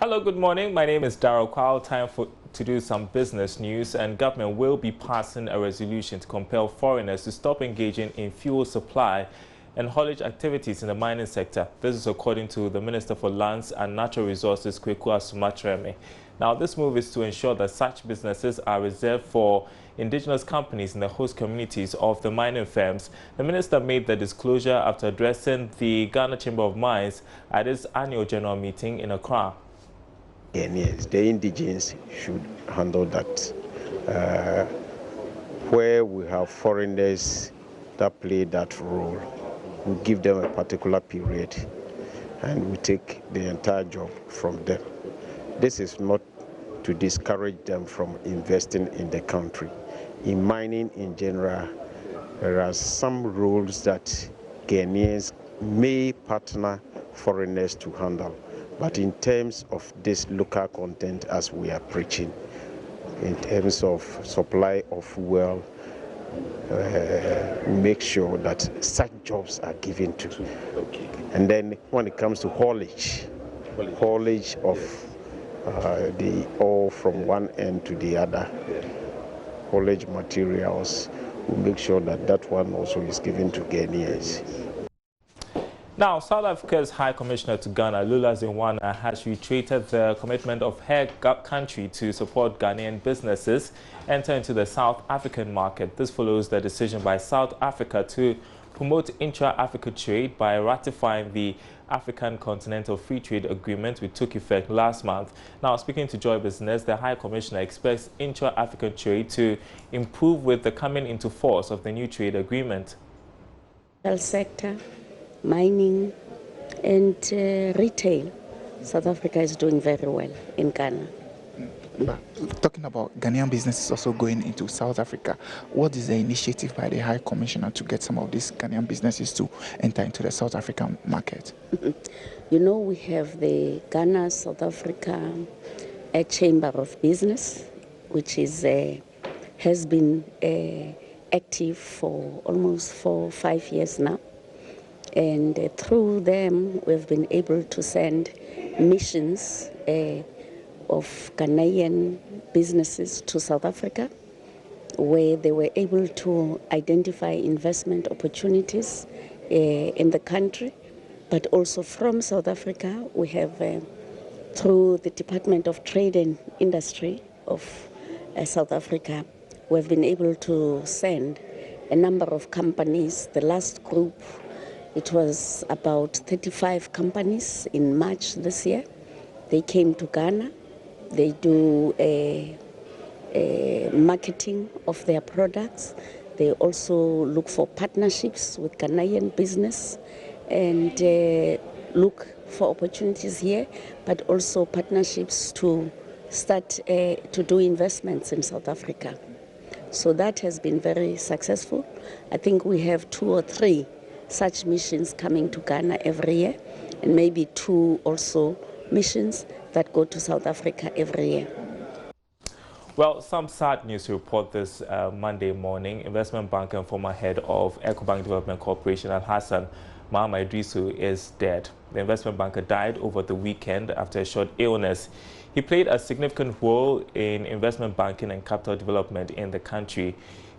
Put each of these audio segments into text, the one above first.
Hello, good morning. My name is Darryl Kwao. Time to do some business news, and government will be passing a resolution to compel foreigners to stop engaging in fuel supply and haulage activities in the mining sector. This is according to the Minister for Lands and Natural Resources, Kweku Asumatreme. Now, this move is to ensure that such businesses are reserved for indigenous companies in the host communities of the mining firms. The minister made the disclosure after addressing the Ghana Chamber of Mines at its annual general meeting in Accra. Ghanaians, the indigenes should handle that. Where we have foreigners that play that role, we give them a particular period and we take the entire job from them. This is not to discourage them from investing in the country. In mining in general, there are some rules that Ghanaians may partner foreigners to handle. But in terms of this local content, as we are preaching, in terms of supply of fuel, we make sure that such jobs are given to. Okay. And then when it comes to haulage of the ore from one end to the other, haulage materials, we make sure that that one also is given to Ghanaians. Now, South Africa's High Commissioner to Ghana, Lula Zinwana, has reiterated the commitment of her country to support Ghanaian businesses enter into the South African market. This follows the decision by South Africa to promote intra-Africa trade by ratifying the African Continental Free Trade Agreement, which took effect last month. Now, speaking to Joy Business, the High Commissioner expects intra-African trade to improve with the coming into force of the new trade agreement. Sector, mining and retail, South Africa is doing very well in Ghana. But talking about Ghanaian businesses also going into South Africa, what is the initiative by the High Commissioner to get some of these Ghanaian businesses to enter into the South African market? You know, we have the Ghana South Africa Chamber of Business, which is has been active for almost 4 or 5 years now. And through them, we've been able to send missions of Ghanaian businesses to South Africa, where they were able to identify investment opportunities in the country. But also from South Africa, we have, through the Department of Trade and Industry of South Africa, we've been able to send a number of companies. The last group, it was about 35 companies in March this year. They came to Ghana. They do marketing of their products. They also look for partnerships with Ghanaian business and look for opportunities here, but also partnerships to start to do investments in South Africa. So that has been very successful. I think we have 2 or 3 such missions coming to Ghana every year, and maybe 2 also missions that go to South Africa every year. Well, some sad news to report this Monday morning. Investment banker and former head of Ecobank Development Corporation, Al-Hassan Mahama Idrisu, is dead. The investment banker died over the weekend after a short illness. He played a significant role in investment banking and capital development in the country.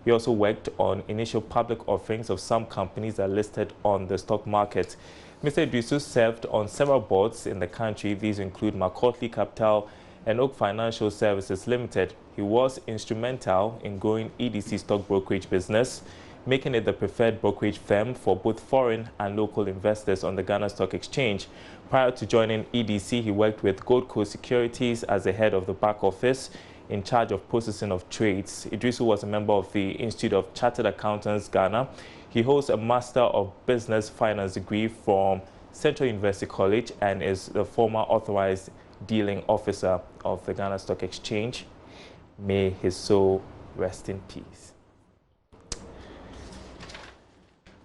He also worked on initial public offerings of some companies that listed on the stock market. Mr. Idrisu served on several boards in the country. These include Macaulay Capital and Oak Financial Services Limited. He was instrumental in growing EDC stock brokerage business, making it the preferred brokerage firm for both foreign and local investors on the Ghana Stock Exchange. Prior to joining EDC, he worked with Gold Coast Securities as the head of the back office in charge of processing of trades. Idrisu was a member of the Institute of Chartered Accountants, Ghana. He holds a Master of Business Finance degree from Central University College and is the former authorized dealing officer of the Ghana Stock Exchange. May his soul rest in peace.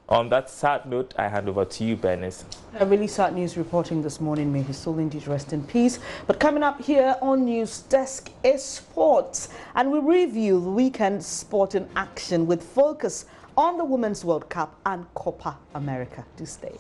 On that sad note, I hand over to you, Bernice. A really sad news reporting this morning. May his soul indeed rest in peace. But coming up here on News Desk is sports. And we review the weekend sporting action with focus on the Women's World Cup and Copa America. Do stay.